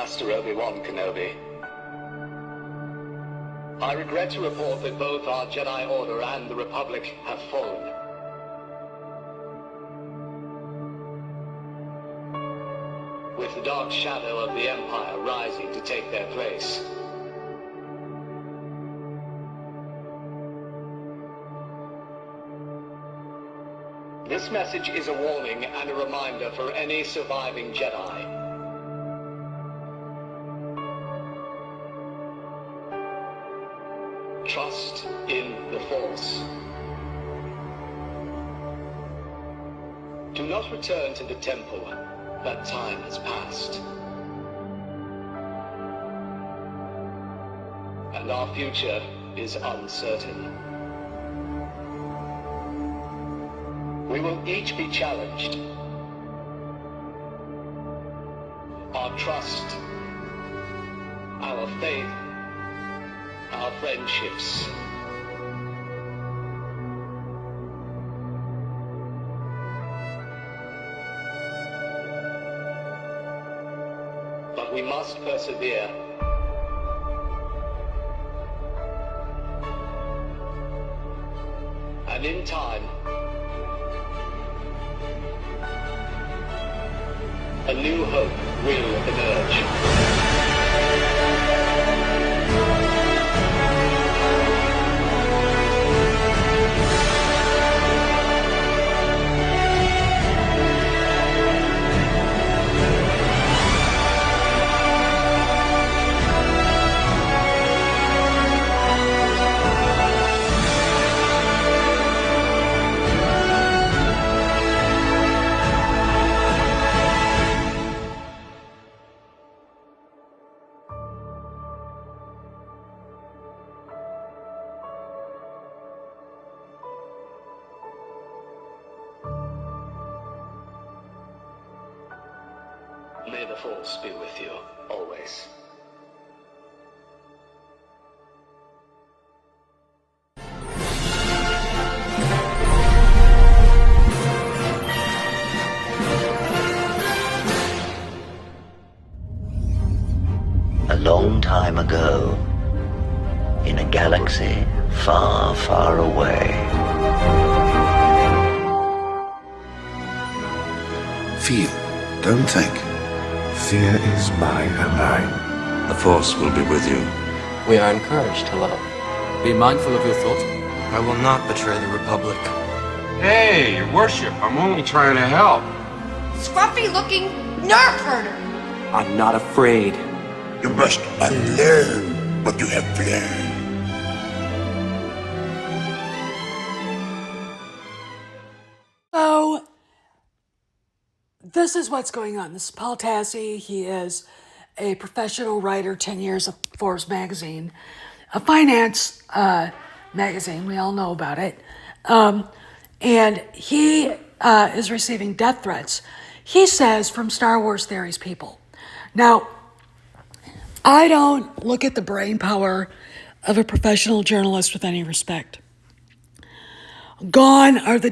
Master Obi-Wan Kenobi. I regret to report that both our Jedi Order and the Republic have fallen. With the dark shadow of the Empire rising to take their place. This message is a warning and a reminder for any surviving Jedi. Trust in the Force. Do not return to the temple. That time has passed. And our future is uncertain. We will each be challenged. Our trust, our faith, our friendships. But we must persevere. And in time, a new hope will emerge. May the Force be with you, always. A long time ago, in a galaxy far, far away. Feel, don't think. Fear is my ally. The Force will be with you. We are encouraged to love. Be mindful of your thoughts. I will not betray the Republic. Hey, your worship, I'm only trying to help. Scruffy-looking nerf herder! I'm not afraid. You must unlearn what you have learned. So, this is what's going on. This is Paul Tassi. He is a professional writer, 10 years of Forbes magazine, a finance magazine. We all know about it. And he is receiving death threats, he says, from Star Wars Theories people. Now, I don't look at the brain power of a professional journalist with any respect. Gone are the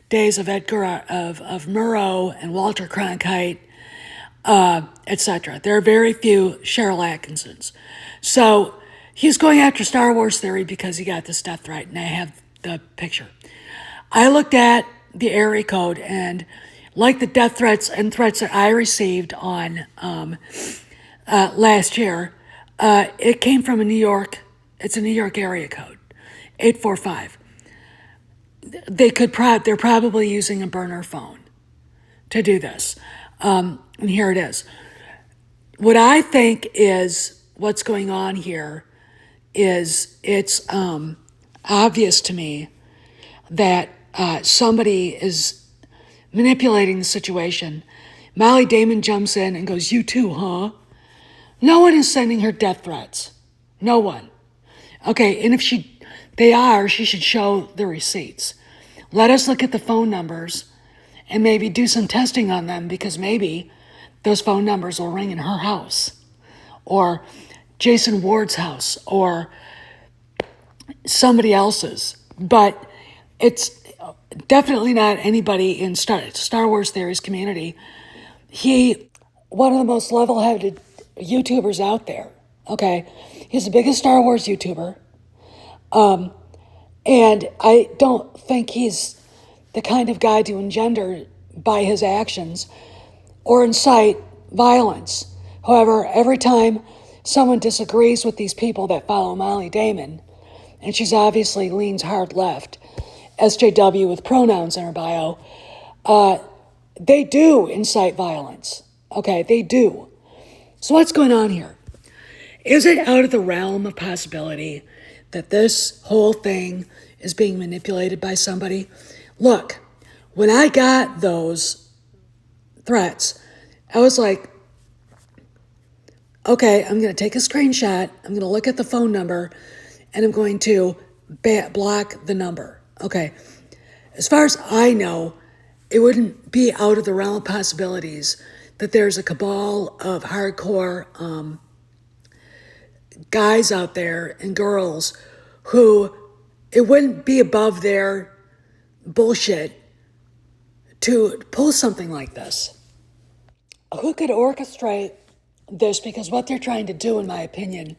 days of Edgar of Murrow and Walter Cronkite, etc. There are very few Cheryl Atkinsons. So he's going after Star Wars Theory because he got this death threat, and I have the picture. I looked at the area code, and like the death threats and threats that I received on last year, it came from it's a New York area code, 845. They're probably using a burner phone to do this. And here it is. What I think is what's going on here is it's obvious to me that somebody is manipulating the situation. Molly Damon jumps in and goes, "You too, huh?" No one is sending her death threats. No one. Okay, and if she should show the receipts. Let us look at the phone numbers and maybe do some testing on them, because maybe those phone numbers will ring in her house or Jason Ward's house or somebody else's. But it's definitely not anybody in Star Wars Theories community. He one of the most level-headed YouTubers out there. Okay, he's the biggest Star Wars YouTuber, and I don't think he's the kind of guy to engender by his actions or incite violence. However, every time someone disagrees with these people that follow Molly Damon, and she's obviously leans hard left, SJW with pronouns in her bio, they do incite violence. Okay, they do. So what's going on here? Is it out of the realm of possibility that this whole thing is being manipulated by somebody? Look, when I got those threats, I was like, okay, I'm going to take a screenshot, I'm going to look at the phone number, and I'm going to block the number. Okay, as far as I know, it wouldn't be out of the realm of possibilities that there's a cabal of hardcore guys out there and girls who it wouldn't be above their bullshit to pull something like this. Who could orchestrate this? Because what they're trying to do, in my opinion,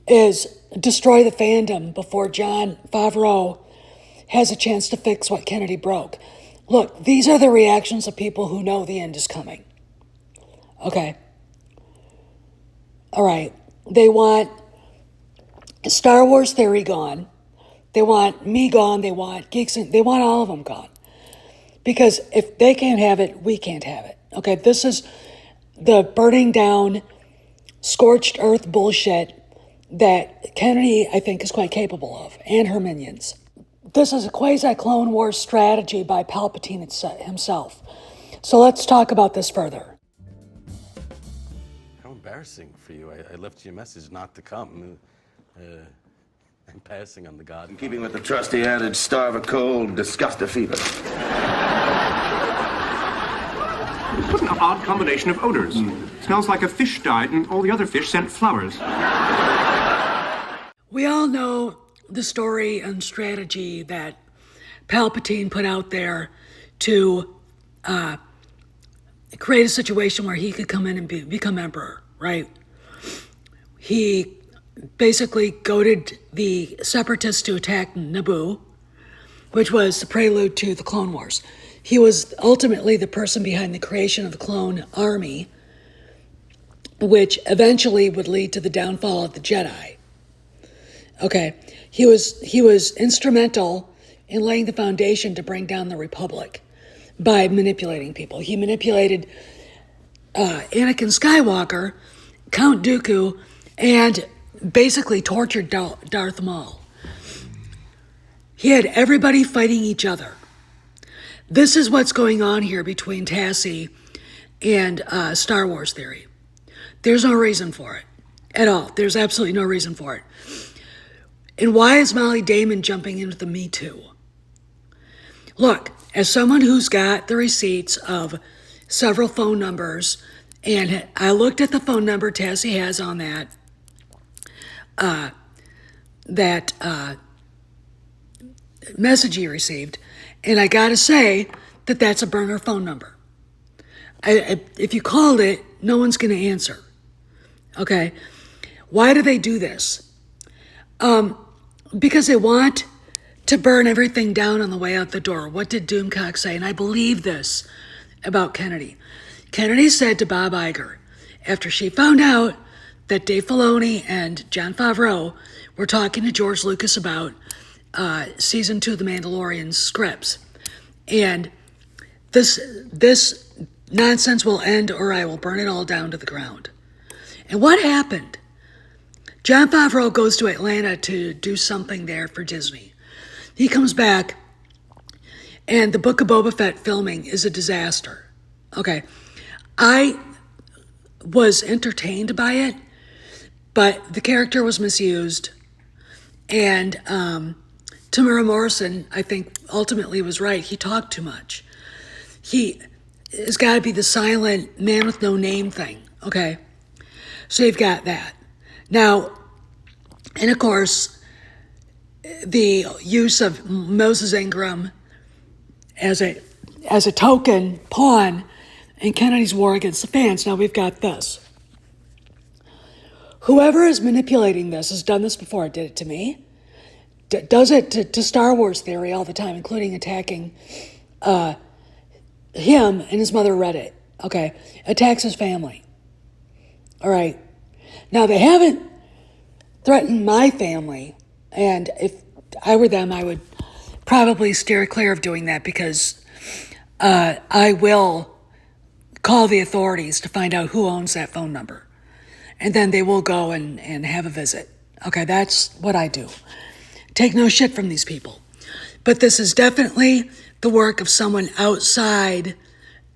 is destroy the fandom before Jon Favreau has a chance to fix what Kennedy broke. Look, these are the reactions of people who know the end is coming. Okay. All right. They want Star Wars Theory gone. They want me gone. They want Geeks. They want all of them gone. Because if they can't have it, we can't have it. Okay. This is the burning down, scorched earth bullshit that Kennedy, I think, is quite capable of, and her minions. This is a quasi-Clone Wars strategy by Palpatine himself. So let's talk about this further. How embarrassing for you. I left you a message not to come. I'm passing on the god. In keeping with the trusty adage, starve a cold, disgust a fever. What an odd combination of odors. Smells like a fish died and all the other fish sent flowers. We all know the story and strategy that Palpatine put out there to create a situation where he could come in and become emperor, right? He basically goaded the Separatists to attack Naboo, which was the prelude to the Clone Wars. He was ultimately the person behind the creation of the clone army, which eventually would lead to the downfall of the Jedi. Okay, he was instrumental in laying the foundation to bring down the Republic by manipulating people. He manipulated Anakin Skywalker, Count Dooku, and basically tortured Darth Maul. He had everybody fighting each other. This is what's going on here between Tassie and Star Wars Theory. There's no reason for it at all. There's absolutely no reason for it. And why is Molly Damon jumping into the Me Too? Look, as someone who's got the receipts of several phone numbers, and I looked at the phone number Tassie has on that message he received, and I gotta say that that's a burner phone number. If you called it, no one's gonna answer. Okay? Why do they do this? Because they want to burn everything down on the way out the door. What did Doomcock say? And I believe this about Kennedy. Kennedy said to Bob Iger, after she found out that Dave Filoni and Jon Favreau were talking to George Lucas about season 2 of The Mandalorian scripts, and this nonsense will end or I will burn it all down to the ground. And what happened? Jon Favreau goes to Atlanta to do something there for Disney. He comes back, and the Book of Boba Fett filming is a disaster. Okay, I was entertained by it, but the character was misused, and Tamara Morrison, I think, ultimately was right. He talked too much. He has got to be the silent man with no name thing, okay? So you've got that. Now, and of course, the use of Moses Ingram as a token pawn and Kennedy's war against the fans. Now we've got this. Whoever is manipulating this has done this before. Did it to me. Does it to Star Wars Theory all the time, including attacking him and his mother Reddit. Okay, attacks his family. All right. Now they haven't threatened my family, and if I were them, I would probably steer clear of doing that because I will call the authorities to find out who owns that phone number. And then they will go and have a visit. Okay, that's what I do. Take no shit from these people. But this is definitely the work of someone outside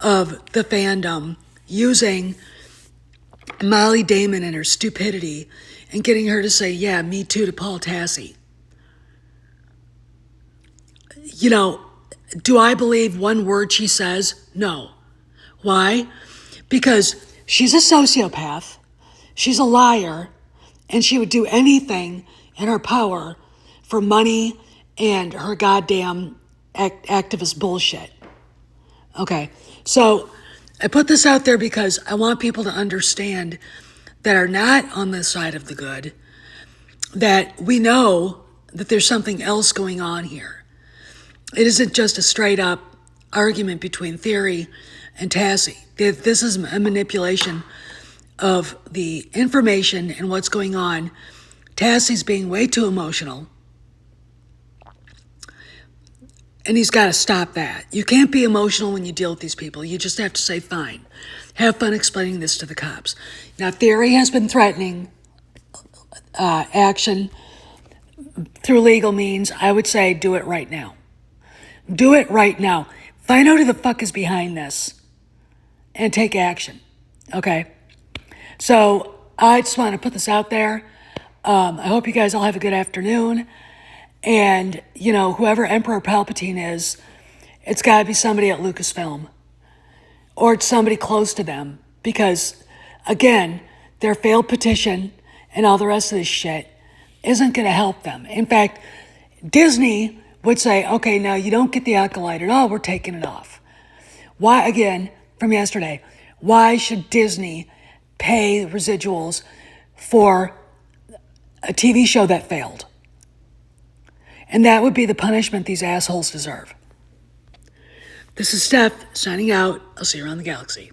of the fandom using Molly Damon and her stupidity and getting her to say, yeah, me too, to Paul Tassi. You know, do I believe one word she says? No. Why? Because she's a sociopath, she's a liar, and she would do anything in her power for money and her goddamn activist bullshit. Okay, so I put this out there because I want people to understand that are not on the side of the good, that we know that there's something else going on here. It isn't just a straight up argument between Theory and Tassi. This is a manipulation of the information and what's going on. Tassi's being way too emotional. And he's got to stop that. You can't be emotional when you deal with these people. You just have to say, fine. Have fun explaining this to the cops. Now, Theory has been threatening action through legal means. I would say do it right now. Do it right now. Find out who the fuck is behind this and take action. Okay? So I just want to put this out there. I hope you guys all have a good afternoon. And, you know, whoever Emperor Palpatine is, it's got to be somebody at Lucasfilm. Or it's somebody close to them. Because, again, their failed petition and all the rest of this shit isn't going to help them. In fact, Disney would say, okay, now you don't get the acolyte at all, we're taking it off. Why, again, from yesterday, why should Disney pay residuals for a TV show that failed? And that would be the punishment these assholes deserve. This is Steph, signing out. I'll see you around the galaxy.